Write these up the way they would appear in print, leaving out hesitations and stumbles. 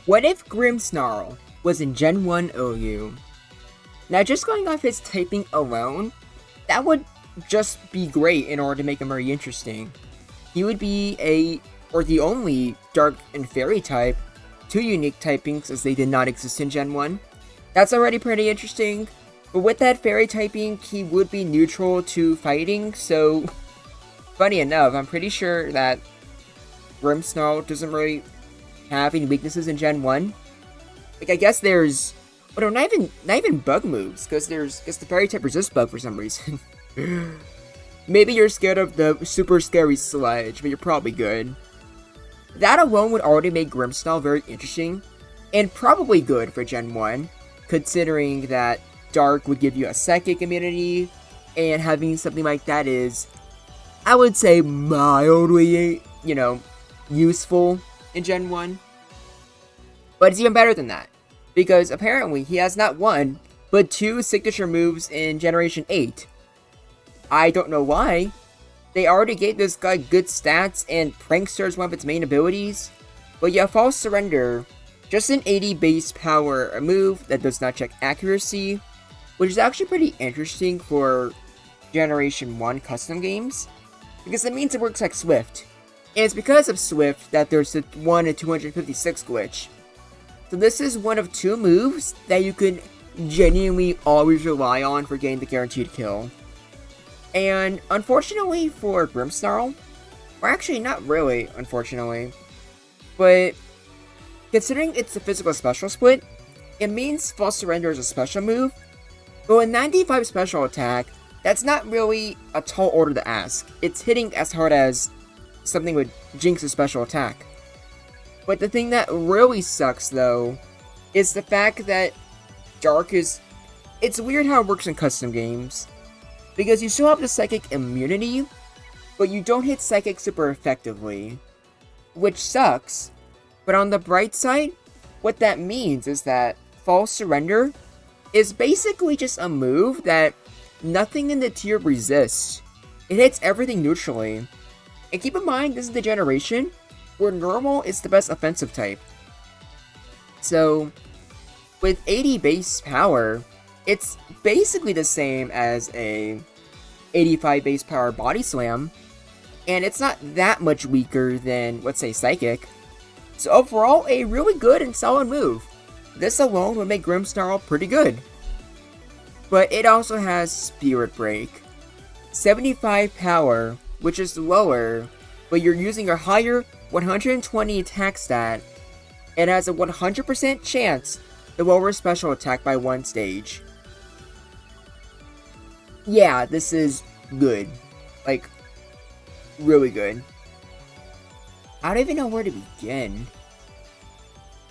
What if Grimmsnarl was in Gen 1 OU? Now, just going off his typing alone, that would just be great in order to make him very interesting. He would be the only Dark and Fairy type, two unique typings as they did not exist in Gen 1. That's already pretty interesting, but with that Fairy typing, he would be neutral to fighting, so funny enough, I'm pretty sure that Grimmsnarl doesn't really have any weaknesses in Gen 1. Like, I guess there's... Oh no, not even bug moves, because the Fairy type resists bug for some reason. Maybe you're scared of the super scary sludge, but you're probably good. That alone would already make Grimmsnarl very interesting, and probably good for Gen 1, considering that Dark would give you a psychic immunity, and having something like that is, I would say, mildly, useful in Gen 1. But it's even better than that, because apparently he has not one, but two signature moves in Generation 8. I don't know why. They already gave this guy good stats, and Prankster is one of its main abilities. But yeah, False Surrender, just an 80 base power a move that does not check accuracy, which is actually pretty interesting for Generation 1 custom games, because it means it works like Swift. And it's because of Swift that there's the 1 in 256 glitch. So this is one of two moves that you can genuinely always rely on for getting the guaranteed kill. And unfortunately for Grimmsnarl, or actually not really, unfortunately, but considering it's a physical special split, it means False Surrender is a special move, but with 95 special attack, that's not really a tall order to ask. It's hitting as hard as something would jinx a special attack. But the thing that really sucks, though, is the fact that Dark is... It's weird how it works in custom games, because you still have the Psychic immunity, but you don't hit Psychic super effectively, which sucks. But on the bright side, what that means is that False Surrender is basically just a move that nothing in the tier resists. It hits everything neutrally. And keep in mind, this is the generation where normal is the best offensive type. So, with 80 base power, it's basically the same as a 85 base power body slam, and it's not that much weaker than, let's say, Psychic. So overall, a really good and solid move. This alone would make Grimmsnarl pretty good. But it also has Spirit Break. 75 power, which is lower, but you're using a higher 120 attack stat, and has a 100% chance to lower special attack by one stage. Yeah, this is good. Like, really good. I don't even know where to begin.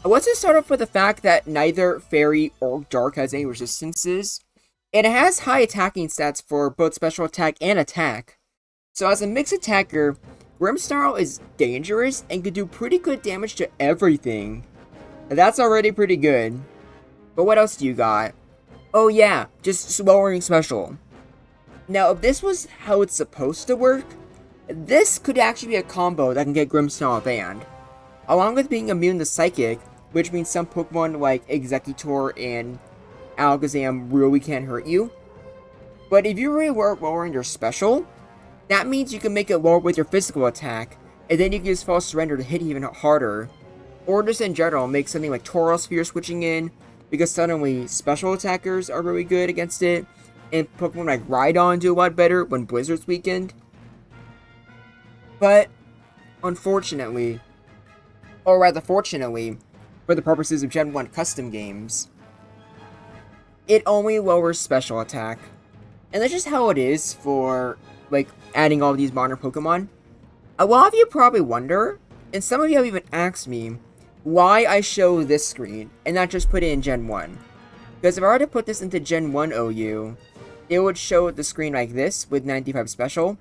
Let's just start off with the fact that neither Fairy or Dark has any resistances, and it has high attacking stats for both special attack and attack. So as a mixed attacker, Grimmsnarl is dangerous and can do pretty good damage to everything. That's already pretty good. But what else do you got? Oh yeah, just lowering special. Now, if this was how it's supposed to work, this could actually be a combo that can get Grimmsnarl banned. Along with being immune to Psychic, which means some Pokemon like Executor and Alakazam really can't hurt you. But if you really were lowering your special, that means you can make it lower with your physical attack, and then you can use False Surrender to hit even harder. Or just in general, make something like Taurosphere switching in, because suddenly special attackers are really good against it, and Pokemon like Rhydon do a lot better when Blizzard's weakened. But, unfortunately, or rather fortunately, for the purposes of Gen 1 custom games, it only lowers special attack. And that's just how it is for, like, adding all these modern Pokemon. A lot of you probably wonder, and some of you have even asked me, why I show this screen, and not just put it in Gen 1. Because if I were to put this into Gen 1 OU, it would show the screen like this, with 95 special,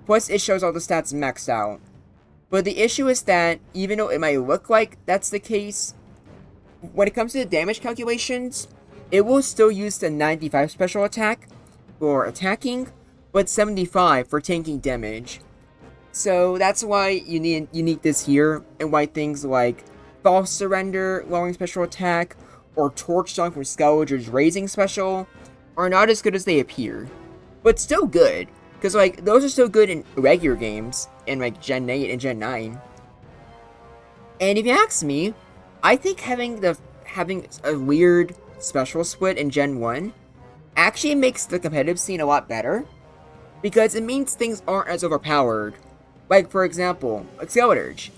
plus it shows all the stats maxed out. But the issue is that, even though it might look like that's the case, when it comes to the damage calculations, it will still use the 95 special attack for attacking, but 75 for tanking damage. So that's why you need this here, and why things like False Surrender, lowering special attack, or Torch Song from Skelliger's raising special are not as good as they appear. But still good, because like those are still good in regular games, in like Gen 8 and Gen 9. And if you ask me, I think having a weird special split in Gen 1 actually makes the competitive scene a lot better, because it means things aren't as overpowered. Like, for example, like Skellige.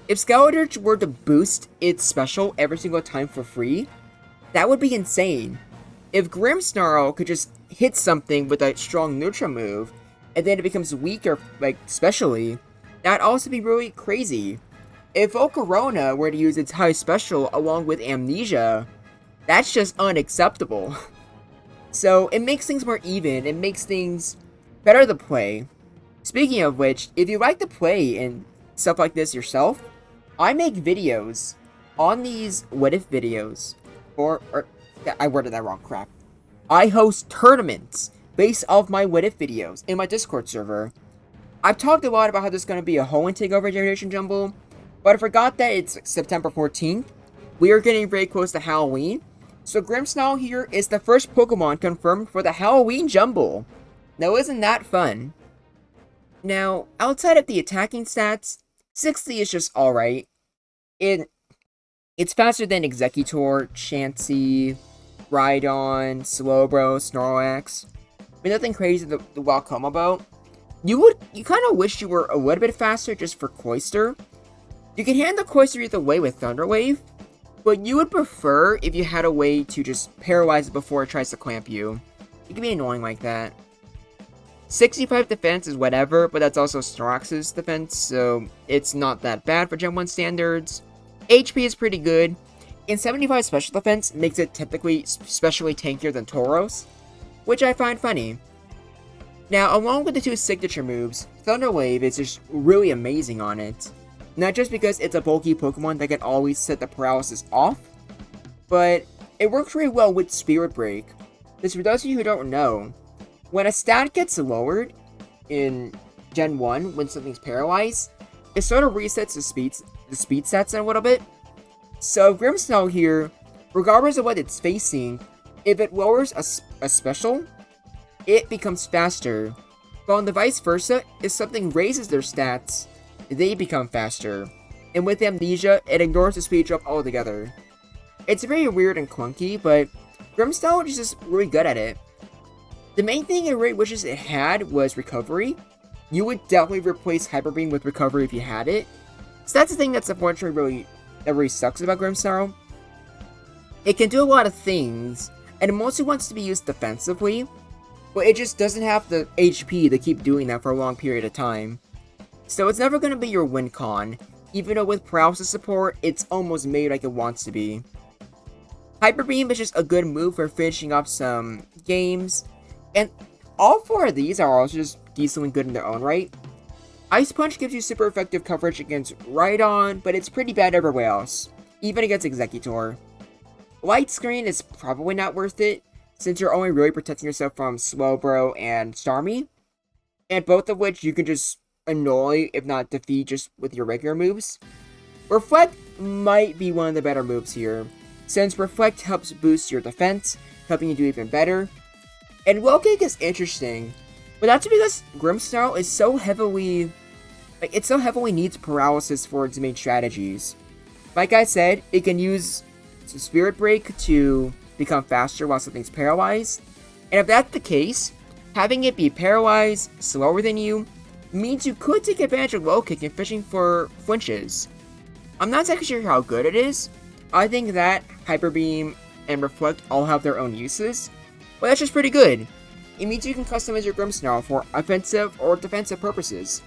If Skellige were to boost its special every single time for free, that would be insane. If Grimmsnarl could just hit something with a strong neutral move, and then it becomes weaker, like, specially, that'd also be really crazy. If Volcarona were to use its high special along with Amnesia, that's just unacceptable. So, it makes things more even, it makes things better to play. Speaking of which, if you like to play and stuff like this yourself, I make videos on these what if videos, or I worded that wrong, crap. I host tournaments based off my what if videos in my Discord server. I've talked a lot about how there's going to be a Hoenn takeover Generation Jumble, but I forgot that it's September 14th. We are getting very close to Halloween, so Grimmsnarl here is the first Pokemon confirmed for the Halloween Jumble. Now isn't that fun? Now, outside of the attacking stats, 60 is just alright. It's faster than Executor, Chansey, Rhydon, Slowbro, Snorlax. But nothing crazy to welcome about. You kind of wish you were a little bit faster just for Cloyster. You can handle Cloyster either way with Thunder Wave, but you would prefer if you had a way to just paralyze it before it tries to clamp you. It can be annoying like that. 65 defense is whatever, but that's also Snorlax's defense, so it's not that bad for Gen 1 standards. HP is pretty good, and 75 special defense makes it typically especially tankier than Tauros, which I find funny. Now, along with the two signature moves, Thunder Wave is just really amazing on it. Not just because it's a bulky Pokemon that can always set the paralysis off, but it works really well with Spirit Break. This, for those of you who don't know, when a stat gets lowered in Gen 1 when something's paralyzed, it sort of resets the speed stats a little bit. So Grimmsnarl here, regardless of what it's facing, if it lowers a special, it becomes faster. But on the vice versa, if something raises their stats, they become faster. And with Amnesia, it ignores the speed drop altogether. It's very weird and clunky, but Grimmsnarl is just really good at it. The main thing it really wishes it had was Recovery. You would definitely replace Hyper Beam with Recovery if you had it. So that's the thing that's unfortunately really sucks about Grimmsnarl. It can do a lot of things, and it mostly wants to be used defensively, but it just doesn't have the HP to keep doing that for a long period of time. So it's never going to be your win con, even though with paralysis support, it's almost made like it wants to be. Hyper Beam is just a good move for finishing up some games, and all four of these are also just decently good in their own right. Ice Punch gives you super effective coverage against Rhydon, but it's pretty bad everywhere else, even against Executor. Light Screen is probably not worth it, since you're only really protecting yourself from Slowbro and Starmie, and both of which you can just annoy, if not defeat, just with your regular moves. Reflect might be one of the better moves here, since Reflect helps boost your defense, helping you do even better. And Well Kick is interesting, but that's because Grimmsnarl is so heavily, it so heavily needs paralysis for its main strategies. Like I said, it can use Spirit Break to become faster while something's paralyzed, and if that's the case, having it be paralyzed slower than you means you could take advantage of Well Kick and fishing for flinches. I'm not exactly sure how good it is. I think that Hyper Beam and Reflect all have their own uses, but that's just pretty good. It means you can customize your Grimmsnarl for offensive or defensive purposes,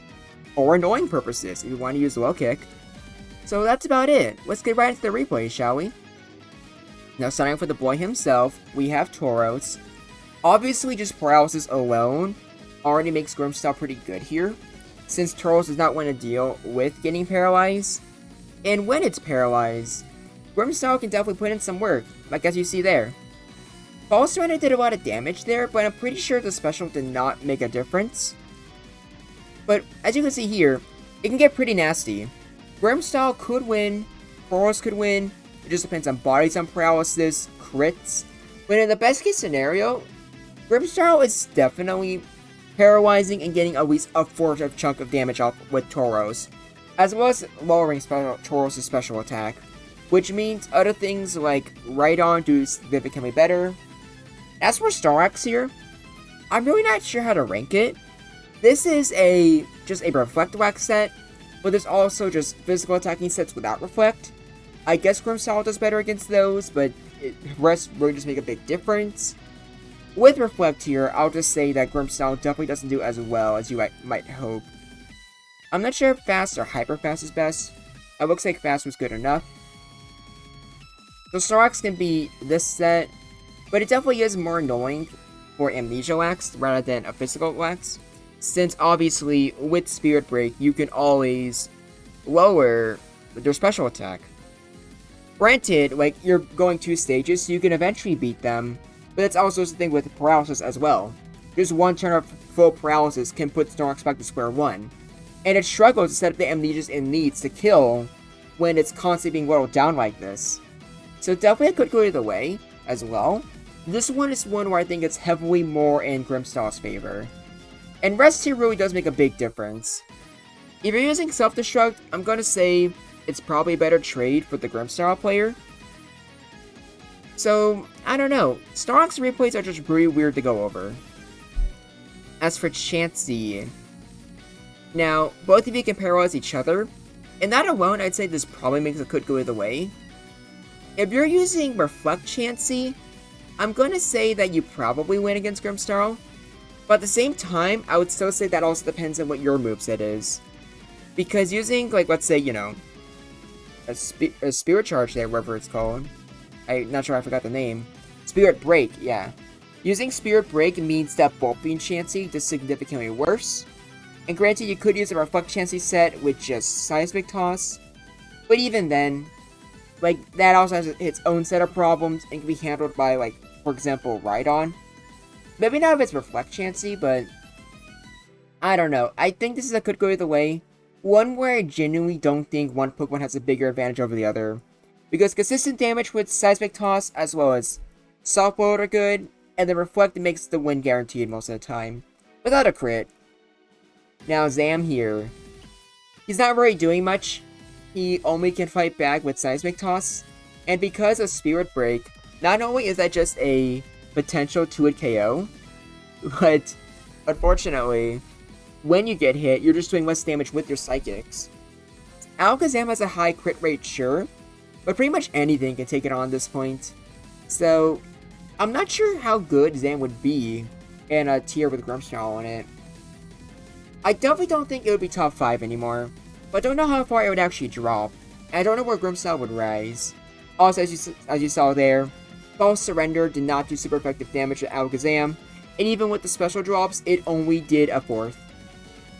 or annoying purposes if you want to use Well Kick. So that's about it. Let's get right into the replay, shall we? Now, starting off with the boy himself, we have Tauros. Obviously, just paralysis alone already makes Grimmsnarl pretty good here, since Tauros does not want to deal with getting paralyzed. And when it's paralyzed, Grimmsnarl can definitely put in some work, like as you see there. False Surrender did a lot of damage there, but I'm pretty sure the special did not make a difference. But as you can see here, it can get pretty nasty. Grimmsnarl could win Tauros could win. It just depends on bodies on paralysis, crits. But in the best case scenario, Grimmsnarl is definitely paralyzing and getting at least a fourth of chunk of damage off with Tauros, as well as lowering Tauros' special attack, which means other things like Rhydon do significantly better. As for Snorlax here, I'm really not sure how to rank it. This is just a Reflect Wax set, but there's also just physical attacking sets without Reflect. I guess Grimmsnarl does better against those, but the rest really just make a big difference. With Reflect here, I'll just say that Grimmsnarl definitely doesn't do as well as you might hope. I'm not sure if Fast or Hyper Fast is best. It looks like Fast was good enough. So Snorlax can be this set, but it definitely is more annoying for Amnesia Wax rather than a physical Wax, since obviously with Spirit Break you can always lower their special attack. Granted, like, you're going 2 stages, so you can eventually beat them, but that's also the thing with paralysis as well. Just one turn of full paralysis can put Snorlax back to square one, and it struggles to set up the amnesias it needs to kill when it's constantly being whittled down like this. So definitely it could go either way as well. This one is one where I think it's heavily more in Grimmsnarl's favor. And rest here really does make a big difference. If you're using Self-Destruct, I'm gonna say it's probably a better trade for the Grimmsnarl player. So, I don't know. Snorlax replays are just really weird to go over. As for Chansey, now, both of you can paralyze each other, and that alone, I'd say this probably makes it could go either way. If you're using Reflect Chansey, I'm going to say that you probably win against Grimmsnarl, but at the same time, I would still say that also depends on what your moveset is. Because using, like, let's say, you know, a Spirit Charge there, whatever it's called. I'm not sure, I forgot the name. Spirit Break, yeah. Using Spirit Break means that Bulbine Chansey does significantly worse. And granted, you could use a Reflect Chansey set with just Seismic Toss, but even then, like, that also has its own set of problems and can be handled by, like, for example, Rhydon. Maybe not if it's Reflect Chansey, but I don't know. I think this is a could go either way. One where I genuinely don't think one Pokemon has a bigger advantage over the other, because consistent damage with Seismic Toss as well as Soft Blow are good, and the Reflect makes the win guaranteed most of the time, without a crit. Now Zam here, he's not really doing much. He only can fight back with Seismic Toss, and because of Spirit Break, not only is that just a potential 2-hit KO, but unfortunately, when you get hit, you're just doing less damage with your Psychics. Alakazam has a high crit rate, sure, but pretty much anything can take it on at this point. So, I'm not sure how good Zam would be in a tier with Grimmsnarl on it. I definitely don't think it would be top 5 anymore, but I don't know how far it would actually drop, and I don't know where Grimmsnarl would rise. Also, as you saw there, False Surrender did not do super effective damage to Alakazam, and even with the special drops, it only did a fourth.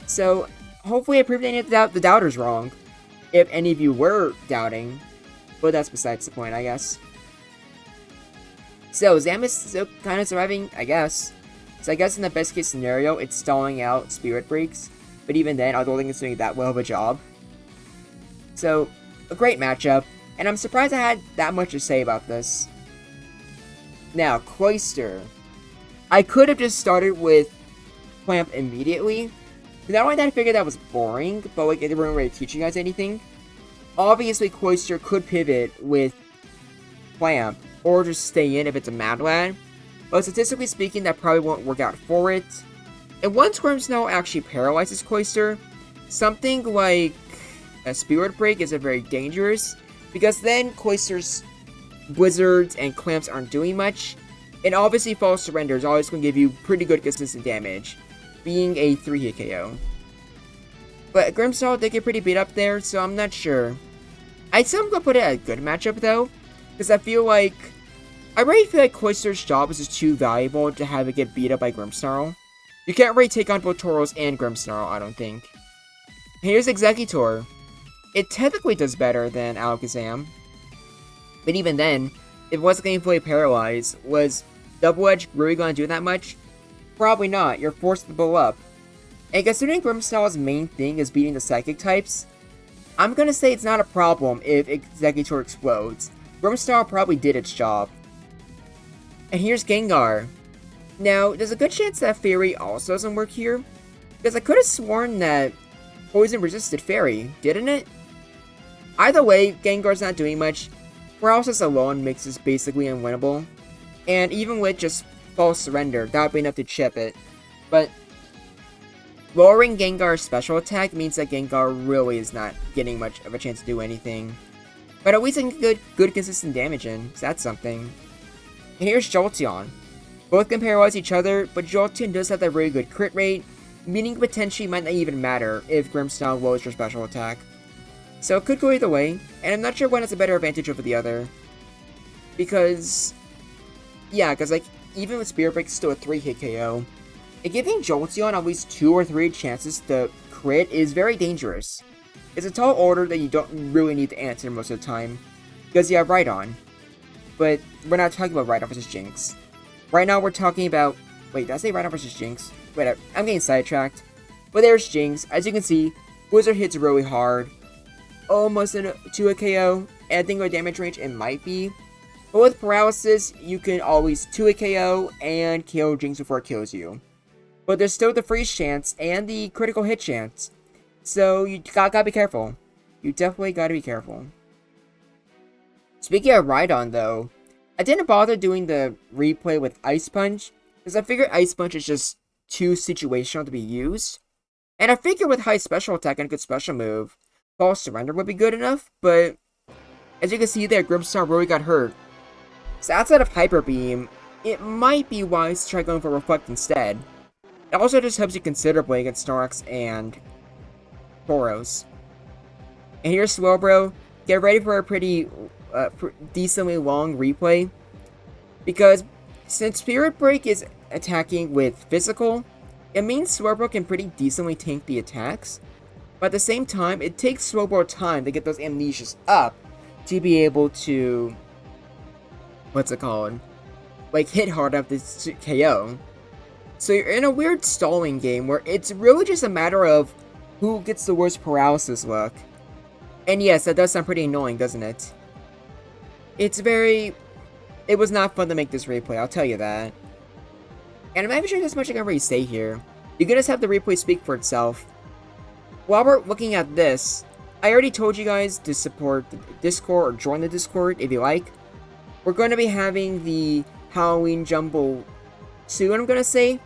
So, hopefully I proved any of the doubters wrong, if any of you were doubting, but that's besides the point, I guess. So, Zam is still kind of surviving, I guess. So I guess in the best case scenario, it's stalling out Spirit Breaks, but even then, I don't think it's doing that well of a job. So, a great matchup, and I'm surprised I had that much to say about this. Now, Cloyster. I could have just started with Clamp immediately. Not only that, I figured that was boring, but like, it wasn't really teaching you guys anything. Obviously, Cloyster could pivot with Clamp, or just stay in if it's a Mad Lad. But statistically speaking, that probably won't work out for it. And once Grimmsnarl actually paralyzes Cloyster, something like a Spirit Break is very dangerous, because then Cloyster's Blizzards and Clamps aren't doing much, and obviously False Surrender is always going to give you pretty good consistent damage, being a 3-hit KO. But Grimmsnarl did get pretty beat up there, so I'm not sure. I'd still going to put it at a good matchup though, because I really feel like Cloyster's job is just too valuable to have it get beat up by Grimmsnarl. You can't really take on both Tauros and Grimmsnarl, I don't think. Here's Exeggutor. It technically does better than Alakazam, but even then, if it wasn't getting fully paralyzed, was Double Edge really going to do that much? Probably not, you're forced to blow up. And considering Grimmsnarl's main thing is beating the Psychic types, I'm gonna say it's not a problem if Executor explodes. Grimmsnarl probably did its job. And here's Gengar. Now, there's a good chance that Fairy also doesn't work here, because I could have sworn that Poison resisted Fairy, didn't it? Either way, Gengar's not doing much. Paralysis alone makes this basically unwinnable, and even with just False Surrender, that would be enough to chip it. But lowering Gengar's special attack means that Gengar really is not getting much of a chance to do anything. But at least I can get good consistent damage in, so that's something. And here's Jolteon. Both can paralyze each other, but Jolteon does have that really good crit rate, meaning potentially might not even matter if Grimmsnarl lowers your special attack. So it could go either way, and I'm not sure one has a better advantage over the other. Because, yeah, like, even with Spirit Break, it's still a 3-hit KO. And giving Jolteon at least 2 or 3 chances to crit is very dangerous. It's a tall order that you don't really need to answer most of the time, because you have Rhydon. But we're not talking about Rhydon versus Jinx. Right now we're talking about... Wait, did I say Rhydon versus Jinx? Wait, I'm getting sidetracked. But there's Jinx. As you can see, Blizzard hits really hard. Almost to a KO, and I think with damage range it might be. But with Paralysis, you can always 2 a KO and kill Jinx before it kills you. But there's still the freeze chance and the critical hit chance. So you gotta be careful. You definitely gotta be careful. Speaking of Rhydon though, I didn't bother doing the replay with Ice Punch, because I figured Ice Punch is just too situational to be used. And I figured with high special attack and a good special move, False Surrender would be good enough, but as you can see there, Grimmsnarl really got hurt. So outside of Hyper Beam, it might be wise to try going for Reflect instead. It also just helps you considerably against Snorlax and Tauros. And here's Slowbro. Get ready for a pretty decently long replay, because since Spirit Break is attacking with Physical, it means Slowbro can pretty decently tank the attacks. But at the same time, it takes Slowbro time to get those Amnesias up to be able to, what's it called, like hit hard after this KO. So you're in a weird stalling game where it's really just a matter of who gets the worst paralysis luck. And yes, that does sound pretty annoying, doesn't it? It was not fun to make this replay, I'll tell you that. And I'm not even sure there's much I can really say here. You can just have the replay speak for itself. While we're looking at this, I already told you guys to support the Discord or join the Discord if you like. We're going to be having the Halloween Jumble soon, I'm going to say.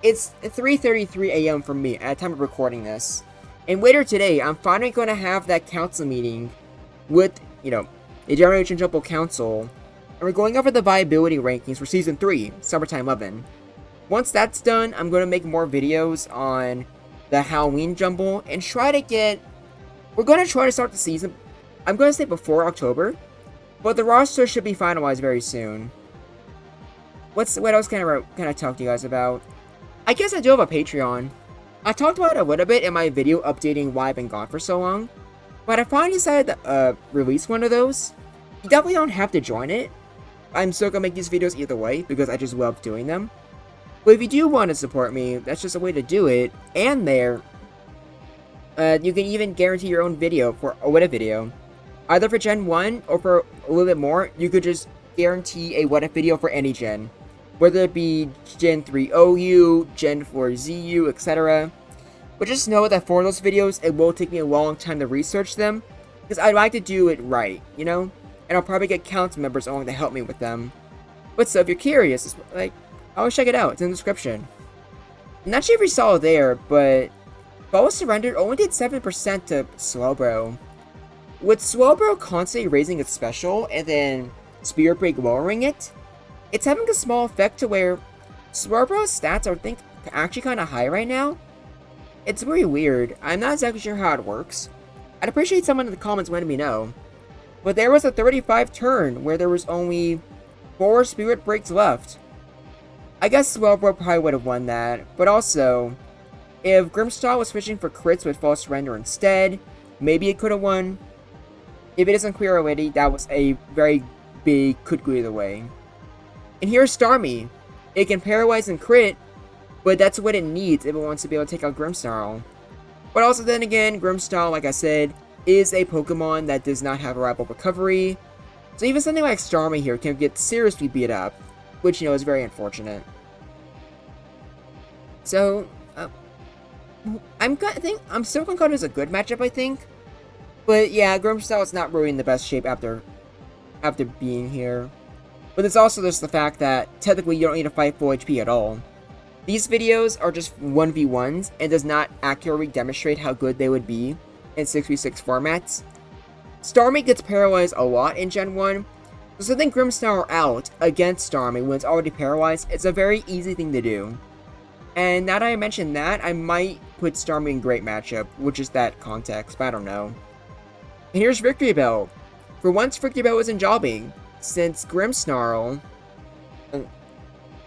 It's 3:33 a.m. for me at the time of recording this. And later today, I'm finally going to have that council meeting with, the Generation Jumble Council. And we're going over the viability rankings for Season 3, Summertime 11. Once that's done, I'm going to make more videos on the Halloween Jumble and we're going to try to start the season, I'm going to say before October, but the roster should be finalized very soon. What else can I talk to you guys about? I guess I do have a Patreon. I talked about it a little bit in my video updating why I've been gone for so long, but I finally decided to release one of those. You definitely don't have to join it. I'm still going to make these videos either way because I just love doing them. But if you do want to support me, that's just a way to do it. And there, you can even guarantee your own video for a What If video. Either for Gen 1 or for a little bit more, you could just guarantee a What If video for any gen. Whether it be Gen 3 OU, Gen 4 ZU, etc. But just know that for those videos, it will take me a long time to research them. Because I like to do it right, And I'll probably get council members along to help me with them. But so if you're curious, it's like, always check it out, it's in the description. I'm not sure if you saw it there, but False Surrender only did 7% to Slowbro. With Slowbro constantly raising its special and then Spirit Break lowering it, it's having a small effect to where Slowbro's stats are actually kind of high right now. It's very weird. I'm not exactly sure how it works. I'd appreciate someone in the comments letting me know. But there was a 35 turn where there was only 4 Spirit Breaks left. I guess Slowbro probably would have won that, but also, if Grimmsnarl was fishing for crits with False Surrender instead, maybe it could have won. If it isn't clear already, that was a very big could go either way. And here's Starmie. It can paralyze and crit, but that's what it needs if it wants to be able to take out Grimmsnarl. But also then again, Grimmsnarl, like I said, is a Pokemon that does not have reliable recovery, so even something like Starmie here can get seriously beat up, which, is very unfortunate. So, I'm still gonna call this a good matchup, I think. But yeah, Grimmsnarl is not really in the best shape after being here. But it's also just the fact that technically you don't need to fight full HP at all. These videos are just 1v1s and does not accurately demonstrate how good they would be in 6v6 formats. Starmie gets paralyzed a lot in Gen 1, so sending Grimmsnarl out against Starmie when it's already paralyzed is a very easy thing to do. And now that I mentioned that, I might put Starmie in great matchup, which is that context, but I don't know. And here's Victory Bell. For once, Victory Bell isn't jobbing, since Grimmsnarl,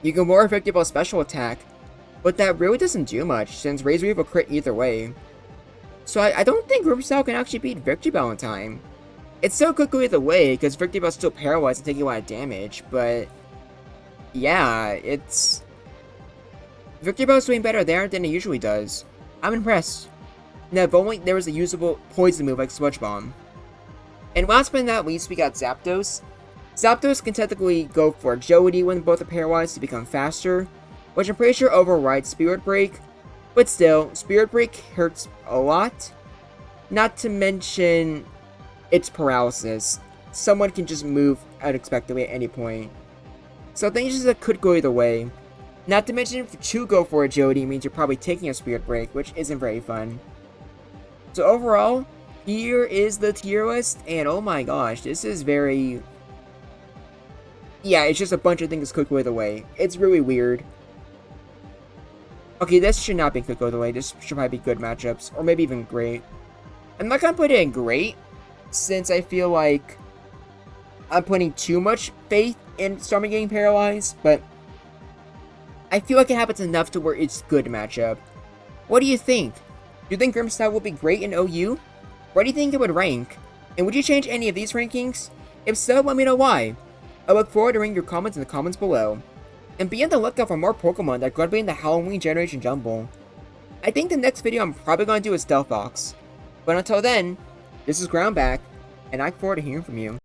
you can lower Victory Bell's special attack, but that really doesn't do much, since Razor Leaf will crit either way. So I don't think Grimmsnarl can actually beat Victory Bell in time. It still could go either way, because Victory Bell's still paralyzed and taking a lot of damage, but yeah, Victory Bell's doing better there than it usually does. I'm impressed. Now, if only there was a usable poison move like Sludge Bomb. And last but not least, we got Zapdos. Zapdos can technically go for Agility when both are paralyzed to become faster, which I'm pretty sure overrides Spirit Break, but still, Spirit Break hurts a lot. Not to mention its paralysis. Someone can just move unexpectedly at any point. So I think this could go either way. Not to mention, to go for Agility means you're probably taking a Spirit Break, which isn't very fun. So overall, here is the tier list, and oh my gosh, this is very... yeah, it's just a bunch of things could go either way. It's really weird. Okay, this should not be could go either way. This should probably be good matchups, or maybe even great. I'm not gonna put it in great, since I feel like I'm putting too much faith in Starmie getting paralyzed, but I feel like it happens enough to where it's good matchup. What do you think? Do you think Grimmsnarl will be great in OU? Where do you think it would rank? And would you change any of these rankings? If so, let me know why. I look forward to reading your comments in the comments below. And be on the lookout for more Pokemon that are going to be in the Halloween Generation Jumble. I think the next video I'm probably going to do is Stealth Fox. But until then, this is Groundback, and I look forward to hearing from you.